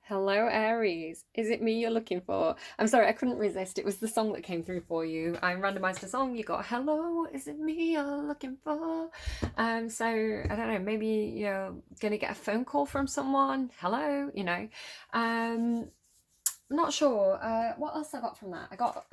Hello, Aries. Is it me you're looking for? I'm sorry, I couldn't resist. It was the song that came through for you. I randomized a song. You got hello, is it me you're looking for? So I don't know, maybe you're gonna get a phone call from someone. Hello, I'm not sure. What else I got from that? I got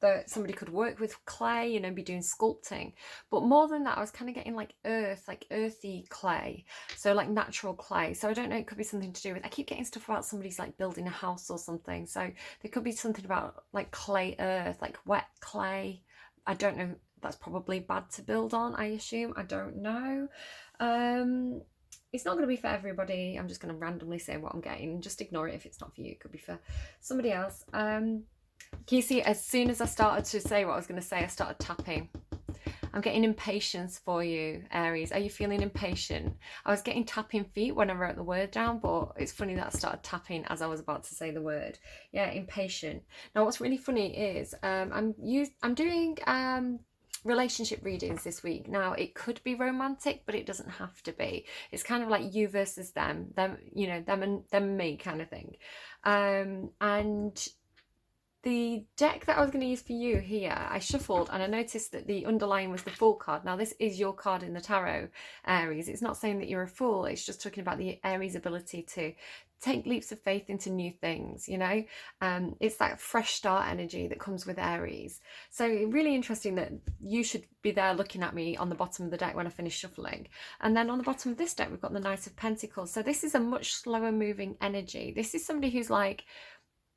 that somebody could work with clay, be doing sculpting. But more than that, I was kind of getting like earth, like earthy clay. So like natural clay. So I don't know, it could be something to do with, I keep getting stuff about somebody's like building a house or something. So there could be something about like clay earth, like wet clay. I don't know. That's probably bad to build on, I assume. I don't know. Um, it's not going to be for everybody. I'm just going to randomly say what I'm getting. Just ignore it if it's not for you. It could be for somebody else. Can you see, as soon as I started to say what I was going to say, I started tapping. I'm getting impatience for you, Aries. Are you feeling impatient? I was getting tapping feet when I wrote the word down, but it's funny that I started tapping as I was about to say the word. Yeah, impatient. Now, what's really funny is I'm doing relationship readings this week. Now, it could be romantic, but it doesn't have to be. It's kind of like you versus them, them and me kind of thing. And the deck that I was going to use for you here, I shuffled and I noticed that the underlying was the Fool card. Now, this is your card in the tarot, Aries. It's not saying that you're a fool. It's just talking about the Aries ability to take leaps of faith into new things, It's that fresh start energy that comes with Aries. So really interesting that you should be there looking at me on the bottom of the deck when I finish shuffling. And then on the bottom of this deck, we've got the Knight of Pentacles. So this is a much slower moving energy. This is somebody who's like,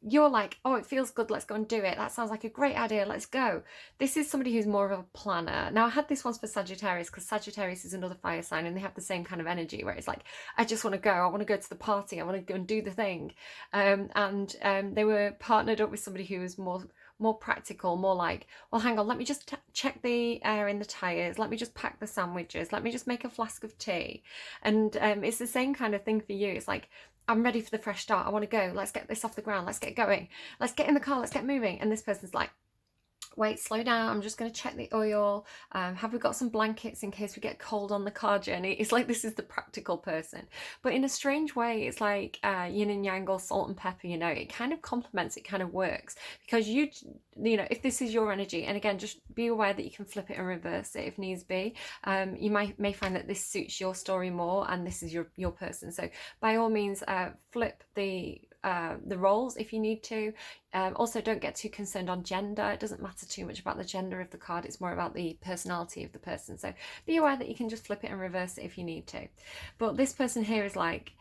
you're like, oh, it feels good, let's go and do it. That sounds like a great idea, let's go. This is somebody who's more of a planner. Now, I had this one for Sagittarius because Sagittarius is another fire sign and they have the same kind of energy where it's like, I just want to go, I want to go to the party, I want to go and do the thing. They were partnered up with somebody who was more practical, more like, well, hang on, let me just check the air in the tires, let me just pack the sandwiches, let me just make a flask of tea. And it's the same kind of thing for you. It's like, I'm ready for the fresh start. I want to go. Let's get this off the ground. Let's get going. Let's get in the car. Let's get moving. And this person's like, wait, slow down. I'm just going to check the oil. Have we got some blankets in case we get cold on the car journey? It's like this is the practical person. But in a strange way, it's like yin and yang or salt and pepper, it kind of complements, it kind of works. Because if this is your energy, and again, just be aware that you can flip it and reverse it if needs be. You may find that this suits your story more and this is your person. So by all means, flip the roles if you need to. Also, don't get too concerned on gender. It doesn't matter too much about the gender of the card. It's more about the personality of the person. So be aware that you can just flip it and reverse it if you need to. But this person here is like,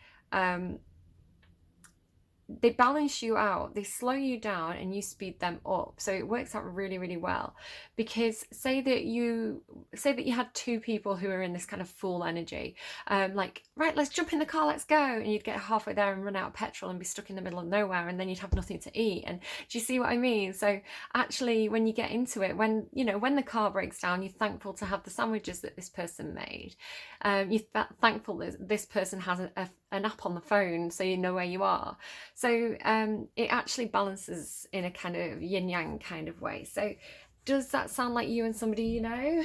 they balance you out, they slow you down and you speed them up. So it works out really, really well. Because say that you had two people who are in this kind of full energy, like, right, let's jump in the car, let's go, and you'd get halfway there and run out of petrol and be stuck in the middle of nowhere, and then you'd have nothing to eat. And do you see what I mean? So actually, when you get into it, when the car breaks down, you're thankful to have the sandwiches that this person made. You're thankful that this person has an app on the phone so you know where you are. So it actually balances in a kind of yin yang kind of way. So does that sound like you and somebody you know?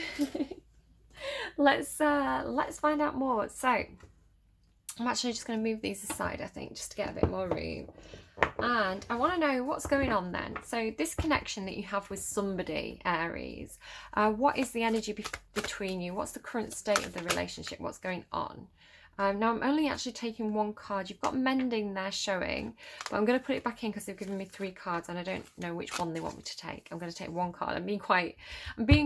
Let's find out more. So I'm actually just going to move these aside, I think, just to get a bit more room. And I want to know what's going on then. So this connection that you have with somebody, Aries, what is the energy between you? What's the current state of the relationship? What's going on? Now I'm only actually taking one card. You've got mending there showing, but I'm going to put it back in because they've given me 3 cards and I don't know which one they want me to take. I'm going to take one card. I'm being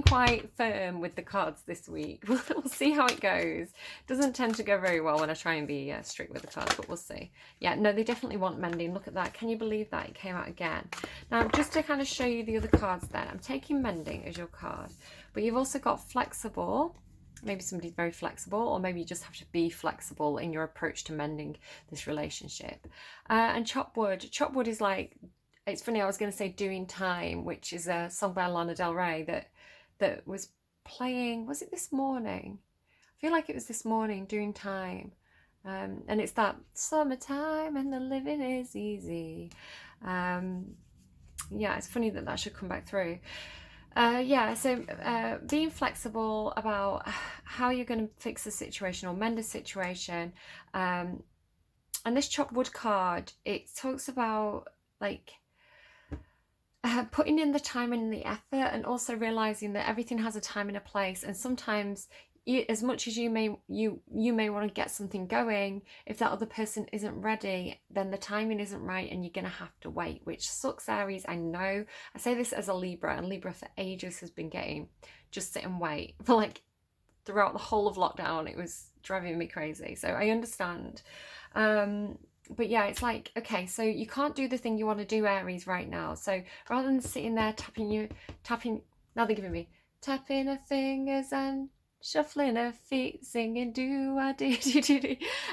quite firm with the cards this week. We'll see how it goes. Doesn't tend to go very well when I try and be strict with the cards, but we'll see. Yeah, no, they definitely want mending. Look at that. Can you believe that? It came out again. Now, just to kind of show you the other cards then, I'm taking mending as your card, but you've also got flexible. Maybe somebody's very flexible, or maybe you just have to be flexible in your approach to mending this relationship. And chop wood. Chop wood is like, it's funny, I was going to say Doing Time, which is a song by Lana Del Rey that was playing, was it this morning? I feel like it was this morning, Doing Time. And it's that summertime and the living is easy. Yeah, it's funny that should come back through. So being flexible about how you're going to fix a situation or mend a situation, And this chopped wood card, it talks about like putting in the time and the effort, and also realizing that everything has a time and a place. And sometimes as much as you may want to get something going, if that other person isn't ready, then the timing isn't right and you're gonna have to wait, which sucks, Aries. I know. I say this as a Libra, and Libra for ages has been getting just sit and wait for like throughout the whole of lockdown. It was driving me crazy, so I understand. But yeah, it's like, okay, so you can't do the thing you want to do, Aries, right now. So rather than sitting there tapping, now they're giving me tapping her fingers and shuffling her feet, singing do.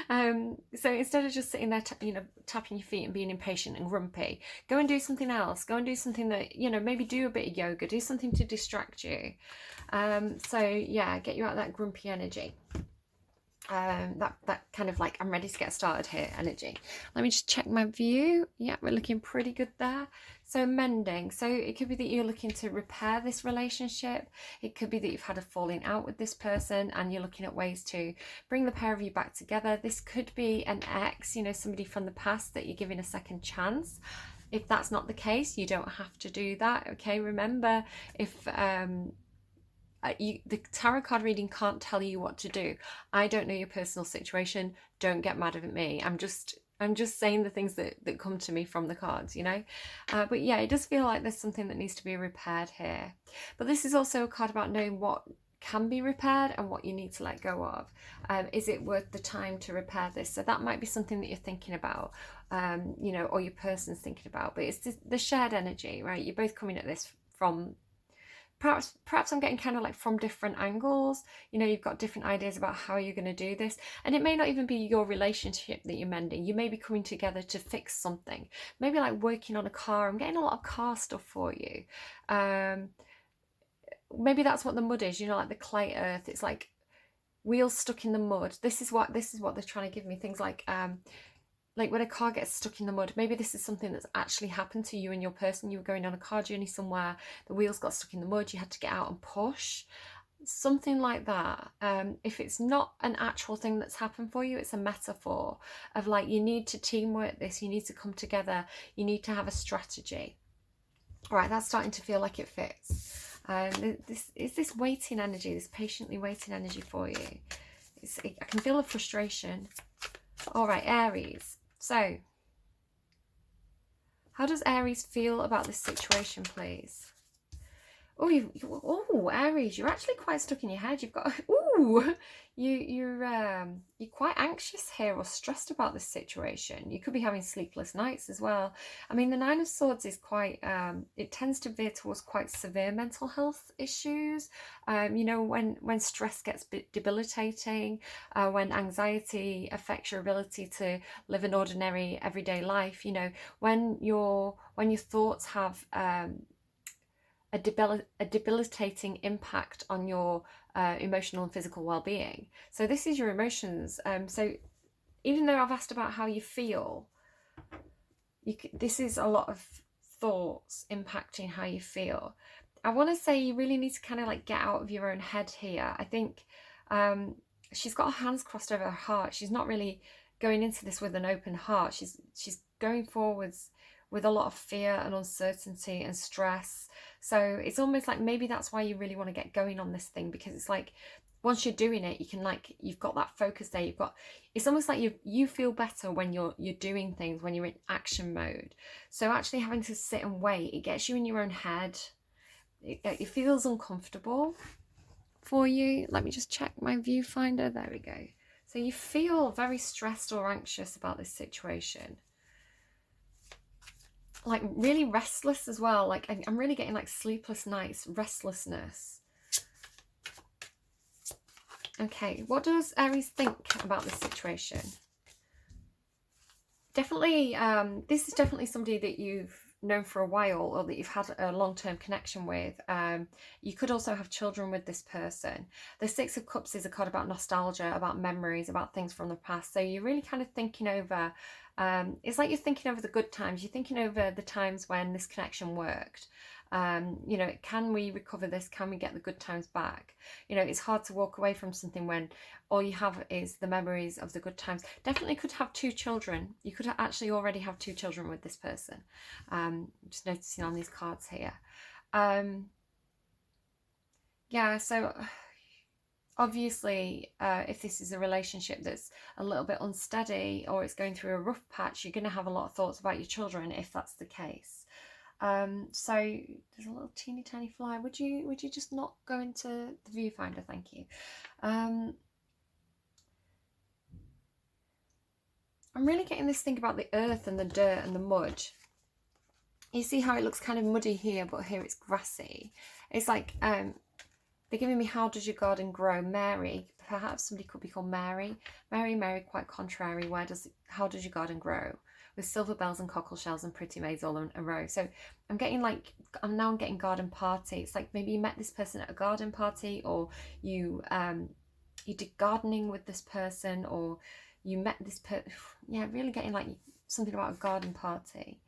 So instead of just sitting there, tapping your feet and being impatient and grumpy, go and do something else. Go and do something that, maybe do a bit of yoga, do something to distract you. So yeah, get you out of that grumpy energy. That kind of like, I'm ready to get started here energy. Let me just check my view. Yeah, we're looking pretty good there. So mending, so it could be that you're looking to repair this relationship. It could be that you've had a falling out with this person and you're looking at ways to bring the pair of you back together. This could be an ex, somebody from the past that you're giving a second chance. If that's not the case, you don't have to do that. Okay, remember, if the tarot card reading can't tell you what to do. I don't know your personal situation. Don't get mad at me. I'm just saying the things that come to me from the cards, but yeah, it does feel like there's something that needs to be repaired here. But this is also a card about knowing what can be repaired and what you need to let go of. Is it worth the time to repair this? So that might be something that you're thinking about, or your person's thinking about. But it's the shared energy, right? You're both coming at this from perhaps I'm getting kind of like from different angles. You've got different ideas about how you're going to do this, and it may not even be your relationship that you're mending. You may be coming together to fix something, maybe like working on a car. I'm getting a lot of car stuff for you. Maybe that's what the mud is, like the clay earth. It's like wheels stuck in the mud. This is what they're trying to give me. Things like when a car gets stuck in the mud, maybe this is something that's actually happened to you and your person. You were going on a car journey somewhere, the wheels got stuck in the mud, you had to get out and push. Something like that. If it's not an actual thing that's happened for you, it's a metaphor of like, you need to teamwork this, you need to come together, you need to have a strategy. All right, that's starting to feel like it fits. This is this waiting energy, this patiently waiting energy for you. I can feel the frustration. All right, Aries. So, how does Aries feel about this situation, please? Oh, Aries, you're actually quite stuck in your head. You've got, you're quite anxious here or stressed about this situation. You could be having sleepless nights as well. I mean, the Nine of Swords is quite, it tends to veer towards quite severe mental health issues. When stress gets debilitating, when anxiety affects your ability to live an ordinary everyday life, when your thoughts have a debilitating impact on your emotional and physical well-being. So this is your emotions. So even though I've asked about how you feel, this is a lot of thoughts impacting how you feel. I want to say you really need to kind of like get out of your own head here. I think she's got her hands crossed over her heart. She's not really going into this with an open heart. She's going forwards with a lot of fear and uncertainty and stress. So it's almost like maybe that's why you really want to get going on this thing, because it's like once you're doing it, you can you've got that focus there. It's almost like you feel better when you're doing things, when you're in action mode. So actually having to sit and wait, it gets you in your own head. It feels uncomfortable for you. Let me just check my viewfinder. There we go. So you feel very stressed or anxious about this situation. Like really restless as well. Like I'm really getting like sleepless nights, restlessness. Okay, what does Aries think about this situation? Definitely, this is definitely somebody that you've known for a while, or that you've had a long-term connection with. You could also have children with this person. The Six of Cups is a card about nostalgia, about memories, about things from the past. So you're really kind of thinking over, it's like you're thinking over the good times. You're thinking over the times when this connection worked. You know, can we recover this? Can we get the good times back? You know, it's hard to walk away from something when all you have is the memories of the good times. Definitely could have 2 children. You could actually already have 2 children with this person. Just noticing on these cards here. Yeah, so obviously, if this is a relationship that's a little bit unsteady or it's going through a rough patch, you're going to have a lot of thoughts about your children if that's the case. So there's a little teeny tiny fly. Would you just not go into the viewfinder? Thank you. I'm really getting this thing about the earth and the dirt and the mud. You see how it looks kind of muddy here, but here it's grassy. It's like they're giving me, how does your garden grow? Mary, perhaps somebody could be called Mary. Mary, quite contrary. How does your garden grow? With silver bells and cockle shells and pretty maids all in a row. So I'm getting like, I'm getting garden party. It's like maybe you met this person at a garden party, or you did gardening with this person, or you met this person. Yeah, really getting like something about a garden party.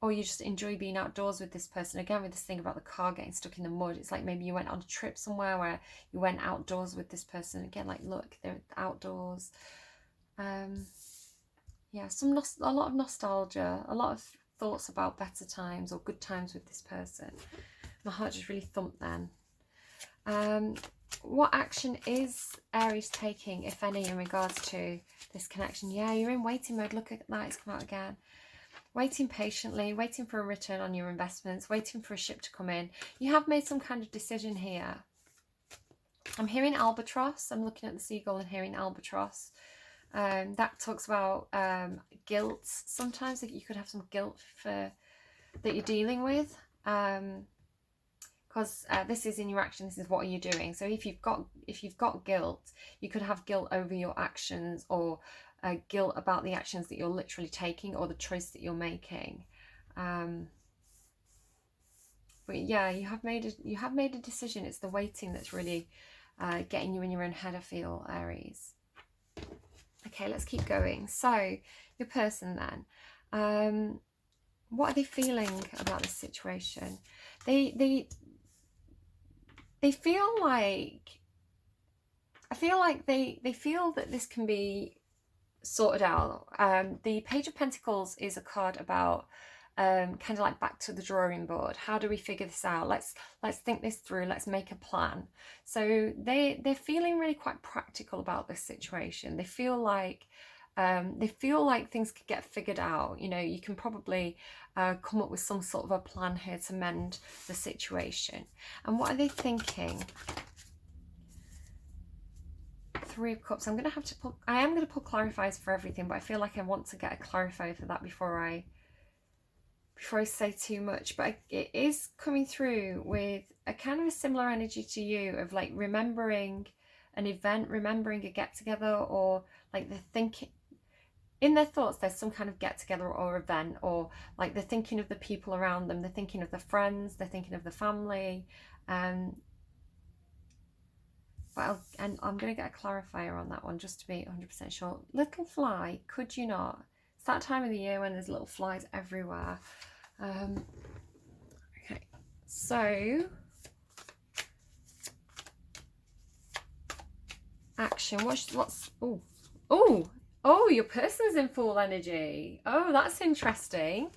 Or you just enjoy being outdoors with this person. Again, with this thing about the car getting stuck in the mud, it's like maybe you went on a trip somewhere where you went outdoors with this person. Again, like, look, they're outdoors. Yeah, a lot of nostalgia, a lot of thoughts about better times or good times with this person. My heart just really thumped then. What action is Aries taking, if any, in regards to this connection? Yeah, you're in waiting mode. Look at that, it's come out again. Waiting patiently, waiting for a return on your investments, waiting for a ship to come in. You have made some kind of decision here. I'm hearing albatross. I'm looking at the seagull and hearing albatross. That talks about guilt. Sometimes that you could have some guilt that you're dealing with. Because this is in your action. This is what are you doing. So if you've got guilt, you could have guilt over your actions, or guilt about the actions that you're literally taking, or the choice that you're making. But yeah, you have made a decision. It's the waiting that's really getting you in your own head, I feel, Aries. Okay, let's keep going. So your person then, what are they feeling about this situation? They feel like, I feel like they feel that this can be sorted out. The Page of Pentacles is a card about kind of like back to the drawing board. How do we figure this out? Let's think this through. Let's make a plan. So they're feeling really quite practical about this situation. They feel like things could get figured out. You know, you can probably come up with some sort of a plan here to mend the situation. And what are they thinking? 3 of Cups. I am going to put clarifiers for everything, but I feel like I want to get a clarifier for that before I say too much. But it is coming through with a kind of a similar energy to you, of like remembering an event, remembering a get together, or like they're thinking in their thoughts there's some kind of get together or event, or like they're thinking of the people around them, they're thinking of the friends, they're thinking of the family. But I'm going to get a clarifier on that one just to be 100% sure. Little fly, could you not? It's that time of the year when there's little flies everywhere. Okay, so action. Oh, your person's in full energy. Oh, that's interesting.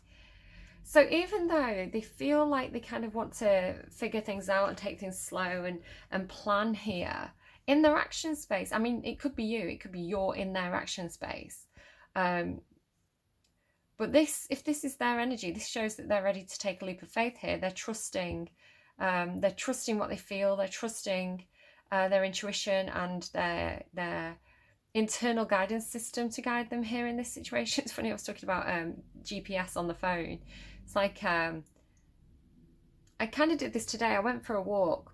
So even though they feel like they kind of want to figure things out and take things slow and plan here, in their action space, I mean, it could be you, it could be you're in their action space. But if this is their energy, this shows that they're ready to take a leap of faith here. They're trusting what they feel, they're trusting their intuition and their internal guidance system to guide them here in this situation. It's funny, I was talking about GPS on the phone. It's like I kind of did this today. I went for a walk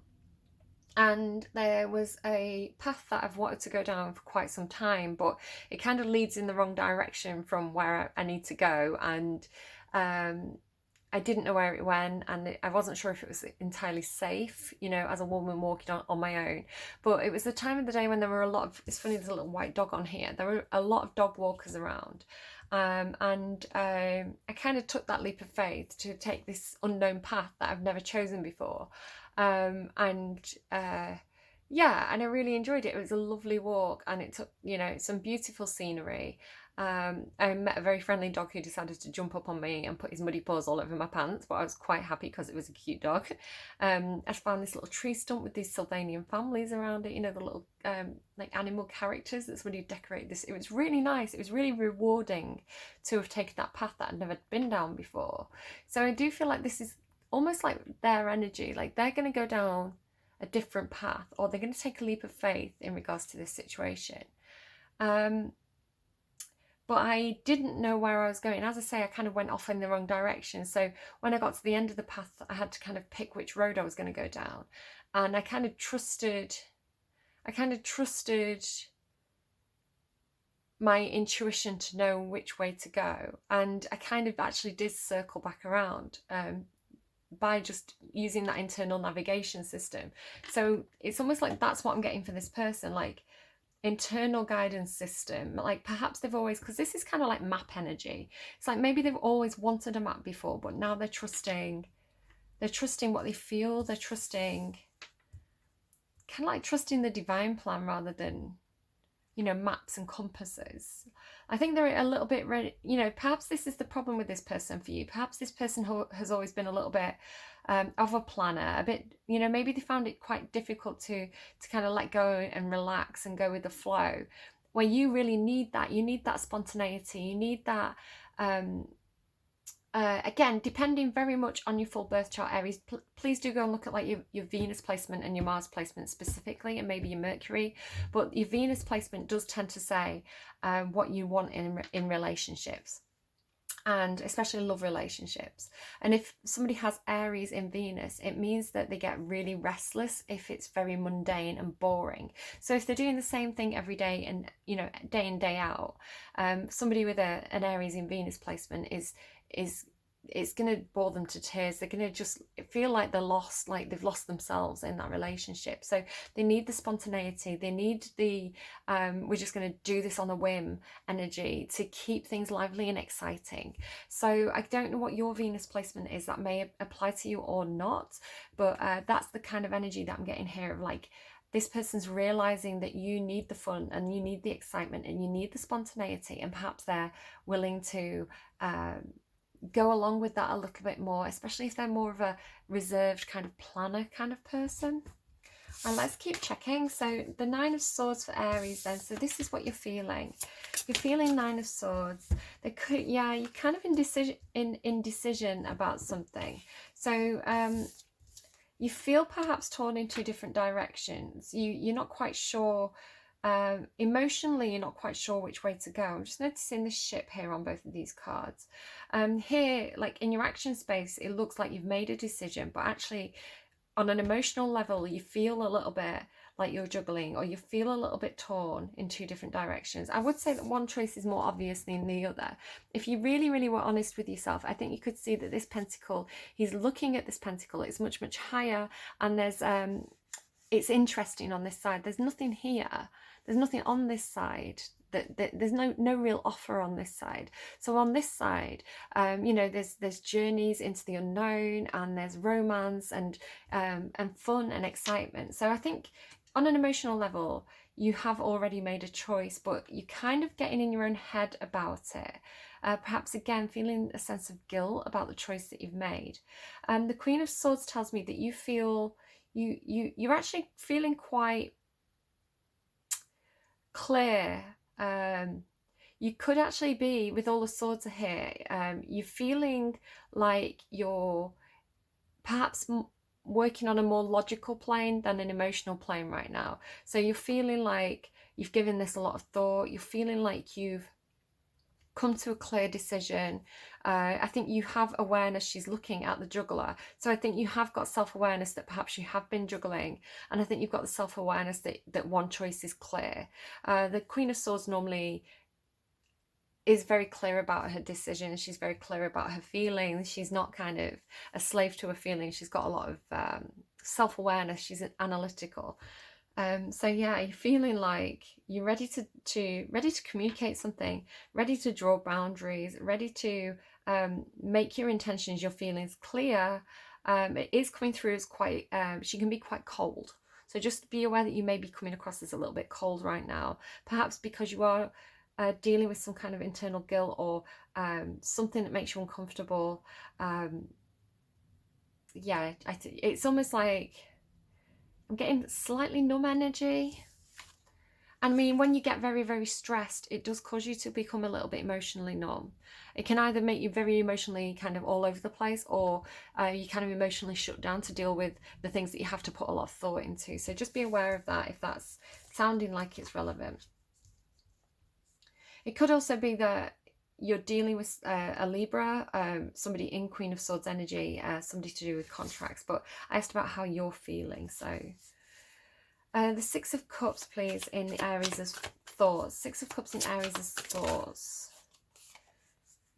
and there was a path that I've wanted to go down for quite some time, but it kind of leads in the wrong direction from where I need to go. And I I didn't know where it went, and I wasn't sure if it was entirely safe, you know, as a woman walking on my own. But it was the time of the day when there were a lot of, it's funny, there's a little white dog on here, there were a lot of dog walkers around. I kind of took that leap of faith to take this unknown path that I've never chosen before. Yeah, and I really enjoyed it. It was a lovely walk, and it took, you know, some beautiful scenery. I met a very friendly dog who decided to jump up on me and put his muddy paws all over my pants, but I was quite happy because it was a cute dog. I found this little tree stump with these Sylvanian families around it, you know, the little like animal characters that somebody decorated this. It was really nice. It was really rewarding to have taken that path that I'd never been down before. So I do feel like this is almost like their energy, like they're going to go down a different path, or they're going to take a leap of faith in regards to this situation. But I didn't know where I was going. As I say, I kind of went off in the wrong direction. So when I got to the end of the path, I had to kind of pick which road I was going to go down. And I kind of trusted my intuition to know which way to go. And I kind of actually did circle back around by just using that internal navigation system. So it's almost like that's what I'm getting for this person, like internal guidance system. Like perhaps they've always, because this is kind of like map energy, it's like maybe they've always wanted a map before, but now they're trusting what they feel. They're trusting, kind of like trusting the divine plan rather than, you know, maps and compasses. I think they're a little bit ready, you know, perhaps this is the problem with this person for you. Perhaps this person has always been a little bit of a planner, a bit, you know, maybe they found it quite difficult to kind of let go and relax and go with the flow, where you really need that. You need that spontaneity. You need that, again, depending very much on your full birth chart, Aries, please do go and look at like your Venus placement and your Mars placement specifically, and maybe your Mercury. But your Venus placement does tend to say what you want in relationships, and especially love relationships. And if somebody has Aries in Venus, it means that they get really restless if it's very mundane and boring. So if they're doing the same thing every day and, you know, day in, day out, somebody with an Aries in Venus placement is it's going to bore them to tears. They're going to just feel like they're lost, like they've lost themselves in that relationship. So they need the spontaneity. They need the we're just going to do this on a whim energy to keep things lively and exciting. So I don't know what your Venus placement is. That may apply to you or not, but that's the kind of energy that I'm getting here of like, this person's realizing that you need the fun and you need the excitement and you need the spontaneity, and perhaps they're willing to go along with that a little bit more, especially if they're more of a reserved kind of planner kind of person. And let's keep checking. So the Nine of Swords for Aries then. So this is what you're feeling. You're feeling Nine of Swords. They could, yeah, you're kind of indecision about something. So you feel perhaps torn in two different directions. You're not quite sure. Emotionally, you're not quite sure which way to go. I'm just noticing this ship here on both of these cards. Here, like in your action space, it looks like you've made a decision, but actually on an emotional level, you feel a little bit like you're juggling, or you feel a little bit torn in two different directions. I would say that one choice is more obvious than the other. If you really, really were honest with yourself, I think you could see that this pentacle, he's looking at this pentacle, it's much, much higher, and there's it's interesting on this side. There's nothing here. There's nothing on this side. There's no real offer on this side. So on this side, you know, there's journeys into the unknown, and there's romance and fun and excitement. So I think on an emotional level, you have already made a choice, but you're kind of getting in your own head about it. Perhaps again feeling a sense of guilt about the choice that you've made. The Queen of Swords tells me that you feel you're actually feeling quite clear. You could actually be, with all the swords here, you're feeling like you're perhaps working on a more logical plane than an emotional plane right now. So you're feeling like you've given this a lot of thought. You're feeling like you've come to a clear decision. I think you have awareness. She's looking at the juggler. So I think you have got self-awareness that perhaps you have been juggling. And I think you've got the self-awareness that one choice is clear. The Queen of Swords normally is very clear about her decisions. She's very clear about her feelings. She's not kind of a slave to her feelings. She's got a lot of self-awareness. She's analytical. So yeah, you're feeling like you're ready to communicate something, ready to draw boundaries, ready to make your intentions, your feelings clear. It is coming through as quite, she can be quite cold. So just be aware that you may be coming across as a little bit cold right now, perhaps because you are dealing with some kind of internal guilt or something that makes you uncomfortable. Yeah, it's almost like I'm getting slightly numb energy. And I mean, when you get very, very stressed, it does cause you to become a little bit emotionally numb. It can either make you very emotionally kind of all over the place, or you kind of emotionally shut down to deal with the things that you have to put a lot of thought into. So just be aware of that if that's sounding like it's relevant. It could also be that you're dealing with a Libra, somebody in Queen of Swords energy, somebody to do with contracts. But I asked about how you're feeling. So the Six of Cups, please, in the Aries' thoughts. Six of Cups in Aries' thoughts.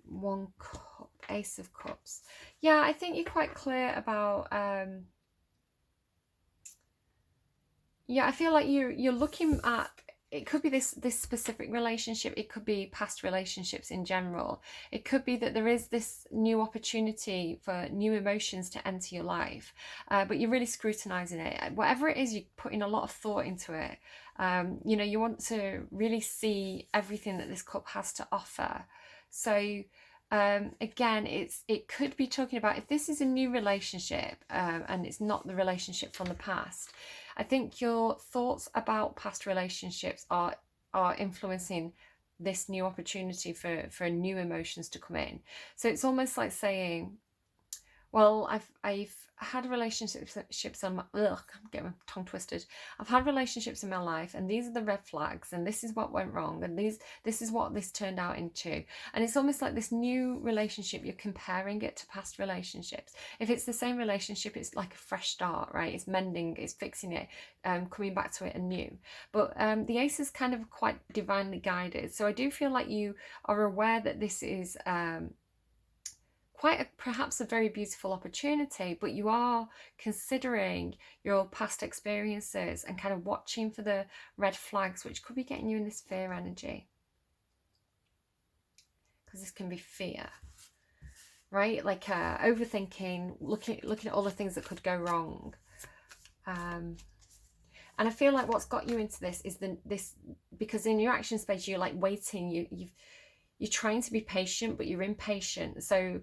One Cup, Ace of Cups. Yeah, I think you're quite clear about... yeah, I feel like you're looking at... It could be this specific relationship. It could be past relationships in general. It could be that there is this new opportunity for new emotions to enter your life, but you're really scrutinizing it. Whatever it is, you're putting a lot of thought into it. You know, you want to really see everything that this cup has to offer. So again, it could be talking about if this is a new relationship and it's not the relationship from the past. I think your thoughts about past relationships are influencing this new opportunity for new emotions to come in. So it's almost like saying, well, I've had relationships on my... Ugh, I'm getting my tongue twisted. I've had relationships in my life, and these are the red flags, and this is what went wrong, and this is what this turned out into. And it's almost like this new relationship, you're comparing it to past relationships. If it's the same relationship, it's like a fresh start, right? It's mending, it's fixing it, coming back to it anew. But the Ace is kind of quite divinely guided. So I do feel like you are aware that this is... perhaps a very beautiful opportunity, but you are considering your past experiences and kind of watching for the red flags, which could be getting you in this fear energy, because this can be fear, right? Like overthinking, looking at all the things that could go wrong. And I feel like what's got you into this is this, because in your action space you're like waiting, you're trying to be patient, but you're impatient. So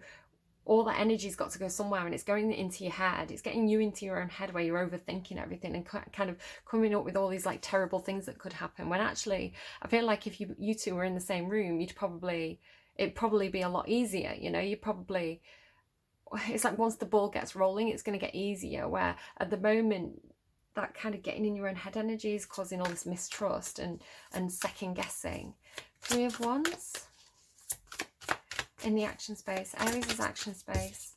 all that energy's got to go somewhere, and it's going into your head. It's getting you into your own head where you're overthinking everything and kind of coming up with all these like terrible things that could happen, when actually I feel like if you two were in the same room, it'd probably be a lot easier. You know, it's like once the ball gets rolling, it's going to get easier, where at the moment that kind of getting in your own head energy is causing all this mistrust and second guessing. Three of Wands in the action space, Aries' action space.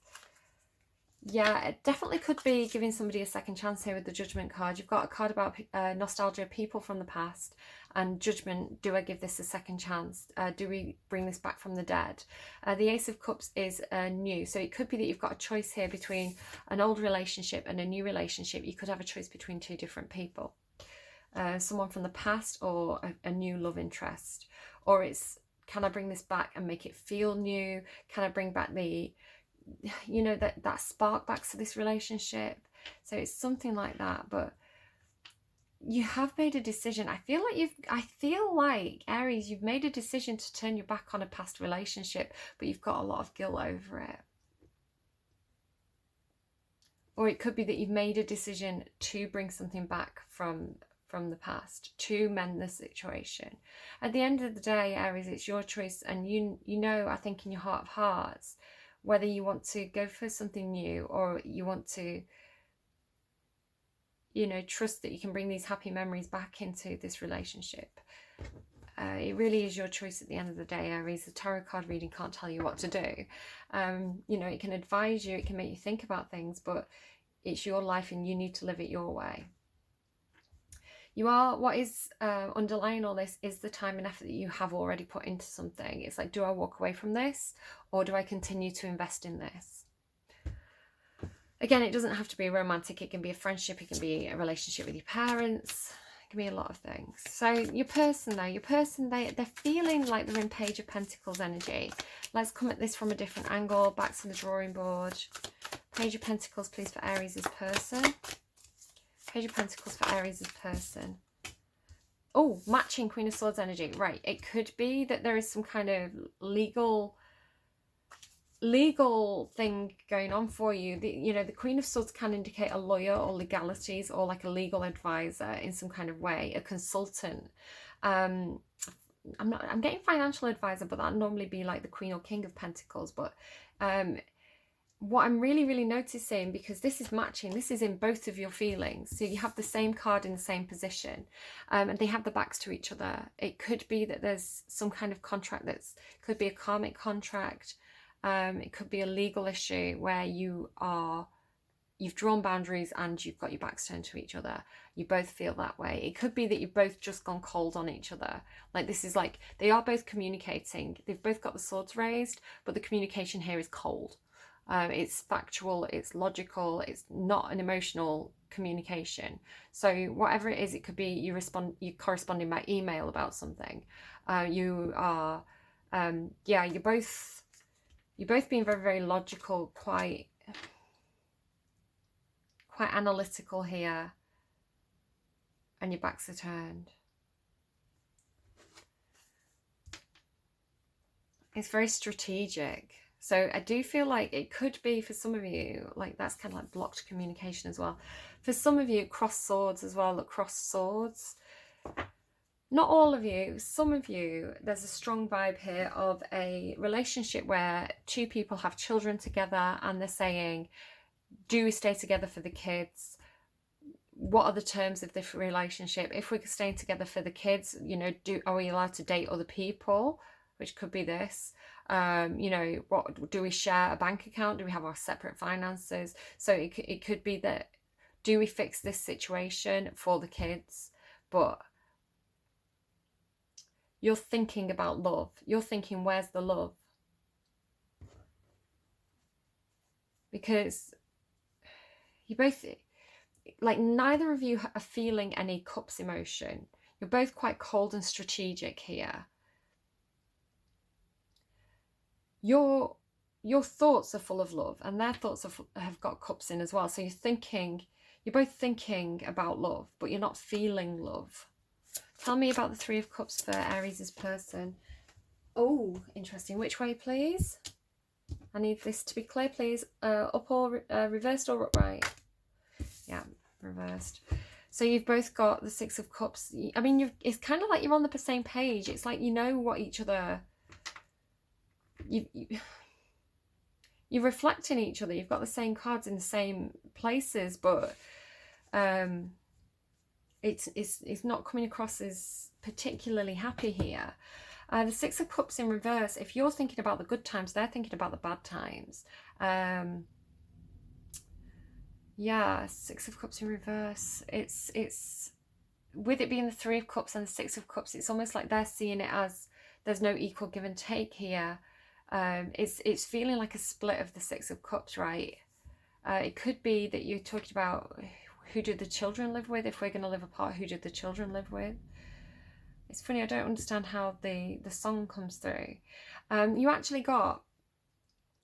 Yeah, it definitely could be giving somebody a second chance here with the Judgment card. You've got a card about nostalgia, people from the past, and judgment. Do I give this a second chance? Do we bring this back from the dead? The Ace of Cups is new. So it could be that you've got a choice here between an old relationship and a new relationship. You could have a choice between two different people. Someone from the past or a new love interest. Or it's, can I bring this back and make it feel new? Can I bring back the, you know, that spark back to this relationship? So it's something like that. But you have made a decision. I feel like Aries, you've made a decision to turn your back on a past relationship, but you've got a lot of guilt over it. Or it could be that you've made a decision to bring something back from the past to mend the situation. At the end of the day, Aries, it's your choice, and you know, I think in your heart of hearts, whether you want to go for something new or you want to, you know, trust that you can bring these happy memories back into this relationship. It really is your choice at the end of the day, Aries. The tarot card reading can't tell you what to do. You know, it can advise you, it can make you think about things, but it's your life and you need to live it your way. You are, what is underlying all this is the time and effort that you have already put into something. It's like, do I walk away from this, or do I continue to invest in this? Again, it doesn't have to be romantic. It can be a friendship. It can be a relationship with your parents. It can be a lot of things. So your person though, they're feeling like they're in Page of Pentacles energy. Let's come at this from a different angle. Back to the drawing board. Page of Pentacles, please, for Aries' person. Page of Pentacles for Aries' person. Oh, matching Queen of Swords energy. Right. It could be that there is some kind of legal thing going on for you. You know, the Queen of Swords can indicate a lawyer or legalities, or like a legal advisor in some kind of way, a consultant. I'm getting financial advisor, but that'd normally be like the Queen or King of Pentacles. But what I'm really noticing, because this is matching, this is in both of your feelings. So you have the same card in the same position, and they have the backs to each other. It could be that there's some kind of contract could be a karmic contract. It could be a legal issue where you've drawn boundaries and you've got your backs turned to each other. You both feel that way. It could be that you've both just gone cold on each other. Like, this is like, they are both communicating. They've both got the swords raised, but the communication here is cold. It's factual, it's logical, it's not an emotional communication. So whatever it is, it could be you're corresponding by email about something. You are, you're both being very logical, quite analytical here, and your backs are turned. It's very strategic. So I do feel like it could be, for some of you, like that's kind of like blocked communication as well. For some of you, crossed swords as well, look, crossed swords. Not all of you, some of you, there's a strong vibe here of a relationship where two people have children together and they're saying, do we stay together for the kids? What are the terms of this relationship? If we're staying together for the kids, you know, are we allowed to date other people? Which could be this. You know, what do we share a bank account? Do we have our separate finances? So it could be that, do we fix this situation for the kids? But you're thinking about love. You're thinking, where's the love? Because you both, like, neither of you are feeling any cups emotion. You're both quite cold and strategic here. Your thoughts are full of love, and their thoughts have got cups in as well. So you're both thinking about love, but you're not feeling love. Tell me about the Three of Cups for Aries' person. Oh, interesting. Which way, please? I need this to be clear, please. Up or reversed or upright? Yeah, reversed. So you've both got the Six of Cups. I mean, it's kind of like you're on the same page. It's like you know what each other... You're reflecting each other. You've got the same cards in the same places, but it's not coming across as particularly happy here. The Six of Cups in reverse, if you're thinking about the good times, they're thinking about the bad times. Yeah, Six of Cups in reverse. It's with it being the Three of Cups and the Six of Cups, it's almost like they're seeing it as there's no equal give and take here. It's feeling like a split of the Six of Cups, right? It could be that you're talking about, who do the children live with? If we're going to live apart, who did the children live with? It's funny, I don't understand how the song comes through. I actually got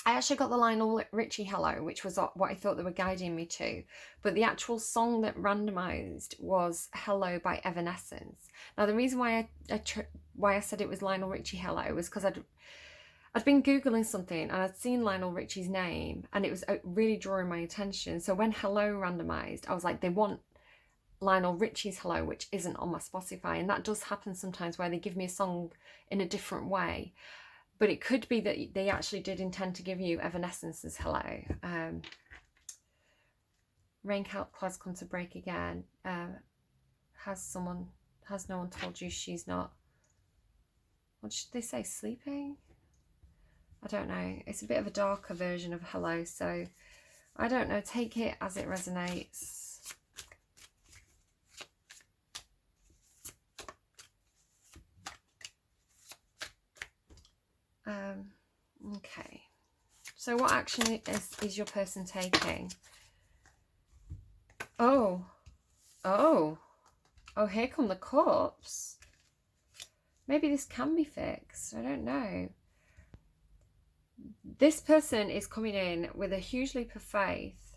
the Lionel Richie Hello, which was what I thought they were guiding me to. But the actual song that randomized was Hello by Evanescence. Now, the reason why I said it was Lionel Richie Hello was because I'd been Googling something and I'd seen Lionel Richie's name and it was really drawing my attention. So when Hello randomized, I was like, they want Lionel Richie's Hello, which isn't on my Spotify. And that does happen sometimes where they give me a song in a different way. But it could be that they actually did intend to give you Evanescence's Hello. Rain clouds come to break again. Has no one told you she's not, what should they say, sleeping? I don't know. It's a bit of a darker version of Hello, so I don't know. Take it as it resonates. Okay. So what action is your person taking? Oh, here come the cups. Maybe this can be fixed. I don't know. This person is coming in with a huge leap of faith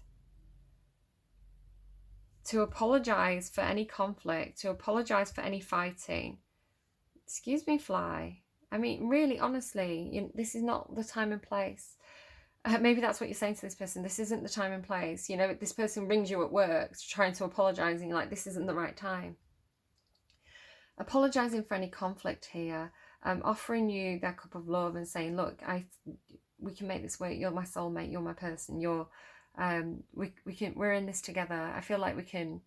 to apologize for any conflict, to apologize for any fighting. Excuse me, fly. I mean, really, honestly, this is not the time and place. Maybe that's what you're saying to this person. This isn't the time and place. You know, this person rings you at work trying to apologize and you're like, this isn't the right time. Apologizing for any conflict here, offering you that cup of love and saying, look, we can make this work. You're my soulmate. You're my person. We're in this together. I feel like we can.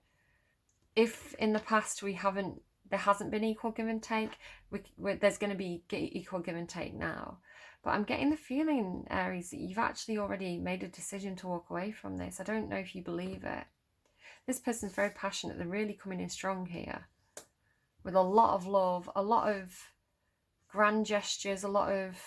If in the past there hasn't been equal give and take, there's going to be equal give and take now. But I'm getting the feeling, Aries, that you've actually already made a decision to walk away from this. I don't know if you believe it. This person's very passionate. They're really coming in strong here with a lot of love, a lot of grand gestures, a lot of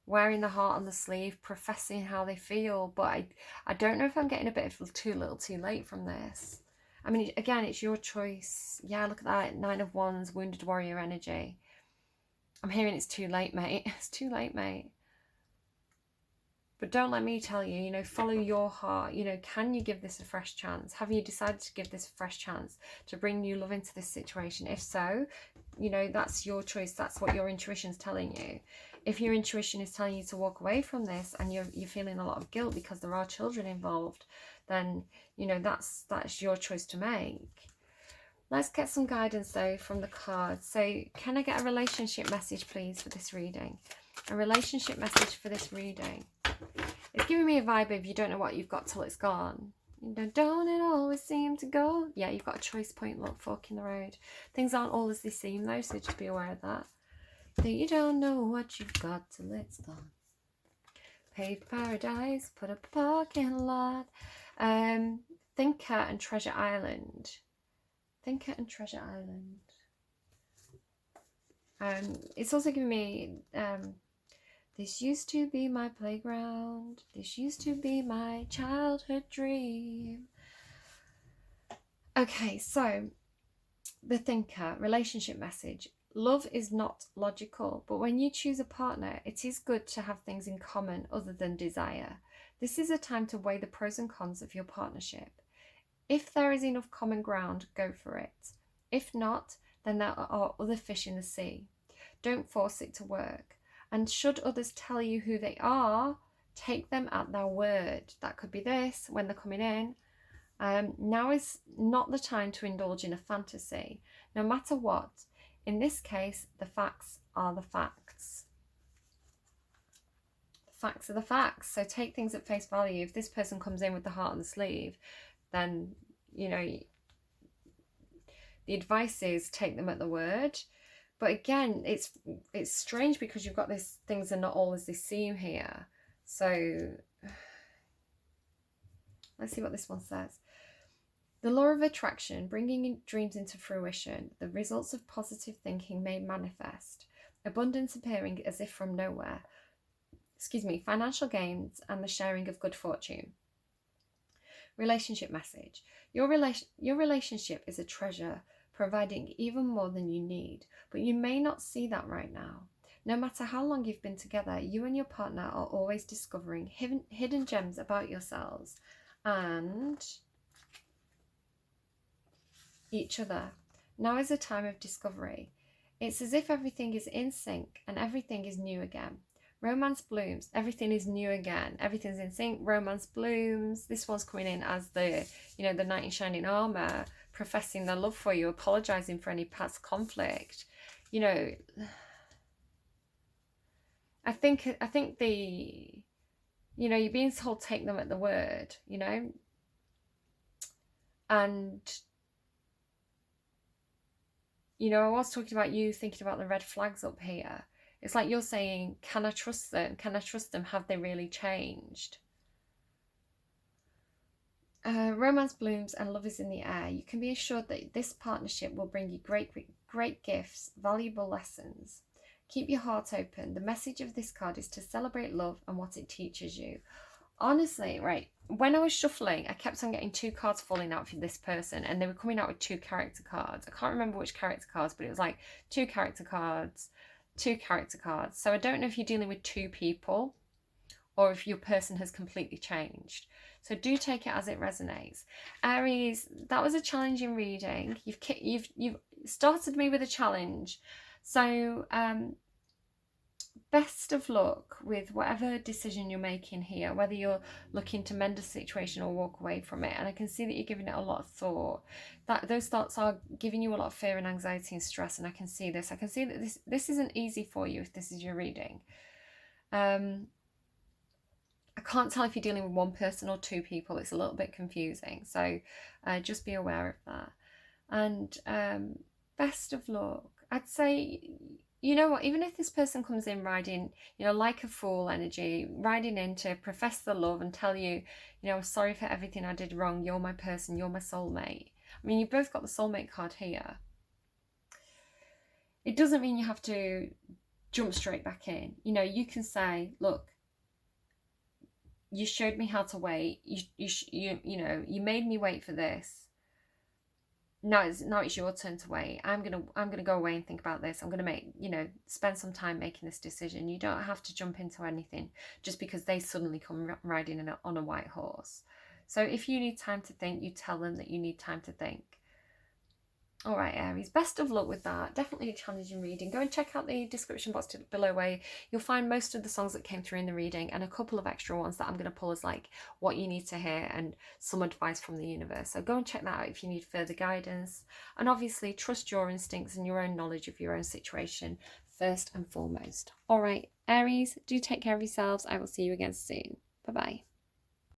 wearing the heart on the sleeve, professing how they feel. But I don't know if I'm getting a bit of too little too late from this. I mean, again, it's your choice. Yeah, look at that. 9 of Wands, wounded warrior energy. I'm hearing it's too late, mate. It's too late, mate. But don't let me tell you, follow your heart. Can you give this a fresh chance? Have you decided to give this a fresh chance to bring new love into this situation? If so, that's your choice. That's what your intuition's telling you. If your intuition is telling you to walk away from this and you're feeling a lot of guilt because there are children involved, then, that's your choice to make. Let's get some guidance, though, from the cards. So can I get a relationship message, please, for this reading? A relationship message for this reading. It's giving me a vibe of you don't know what you've got till it's gone. Don't it always seem to go? Yeah, you've got a choice point, look, fork in the road. Things aren't all as they seem, though, so just be aware of that. That you don't know what you've got till it's gone. Paved paradise, put up a parking lot. Thinker and Treasure Island. Thinker and Treasure Island. It's also giving me this used to be my playground. This used to be my childhood dream. Okay, so the Thinker, relationship message. Love is not logical, but when you choose a partner, it is good to have things in common other than desire. This is a time to weigh the pros and cons of your partnership. If there is enough common ground, go for it. If not, then there are other fish in the sea. Don't force it to work. And should others tell you who they are, take them at their word. That could be this, when they're coming in. Now is not the time to indulge in a fantasy, no matter what. In this case, the facts are the facts. The facts are the facts. So take things at face value. If this person comes in with the heart on the sleeve, then, the advice is take them at the word. But again, it's strange because you've got this, things are not all as they seem here. So let's see what this one says. The law of attraction, bringing dreams into fruition, the results of positive thinking made manifest, abundance appearing as if from nowhere, financial gains and the sharing of good fortune. Relationship message. Your relationship is a treasure, providing even more than you need, but you may not see that right now. No matter how long you've been together, you and your partner are always discovering hidden gems about yourselves and each other. Now is a time of discovery. It's as if everything is in sync and everything is new again. Romance blooms. Everything is new again. Everything's in sync. Romance blooms. This one's coming in as the knight in shining armor, professing their love for you, apologizing for any past conflict. I think the, you're being told take them at the word, and I was talking about you thinking about the red flags up here. It's like you're saying, can I trust them? Can I trust them? Have they really changed? Romance blooms and love is in the air. You can be assured that this partnership will bring you great gifts, valuable lessons. Keep your heart open. The message of this card is to celebrate love and what it teaches you. Honestly, right, when I was shuffling, I kept on getting 2 cards falling out for this person, and they were coming out with 2 character cards. I can't remember which character cards, but it was like 2 character cards, 2 character cards. So I don't know if you're dealing with 2 people or if your person has completely changed. So do take it as it resonates. Aries, that was a challenging reading. You've started me with a challenge. So best of luck with whatever decision you're making here, whether you're looking to mend a situation or walk away from it. And I can see that you're giving it a lot of thought. That those thoughts are giving you a lot of fear and anxiety and stress, and I can see this. I can see that this isn't easy for you if this is your reading. I can't tell if you're dealing with 1 person or 2 people. It's a little bit confusing, so just be aware of that. And best of luck. I'd say, you know what, even if this person comes in riding, you know, like a fool energy, riding in to profess the love and tell you, you know, I'm sorry for everything I did wrong, you're my person, you're my soulmate. I mean, you've both got the soulmate card here. It doesn't mean you have to jump straight back in. You know, you can say, look, you showed me how to wait. You know, you made me wait for this. Now it's your turn to wait. I'm gonna go away and think about this. I'm gonna spend some time making this decision. You don't have to jump into anything just because they suddenly come riding on a white horse. So if you need time to think, you tell them that you need time to think. All right, Aries, best of luck with that. Definitely a challenging reading. Go and check out the description box below where you'll find most of the songs that came through in the reading and a couple of extra ones that I'm going to pull as like what you need to hear and some advice from the universe. So go and check that out if you need further guidance. And obviously trust your instincts and your own knowledge of your own situation first and foremost. All right, Aries, do take care of yourselves. I will see you again soon. Bye-bye.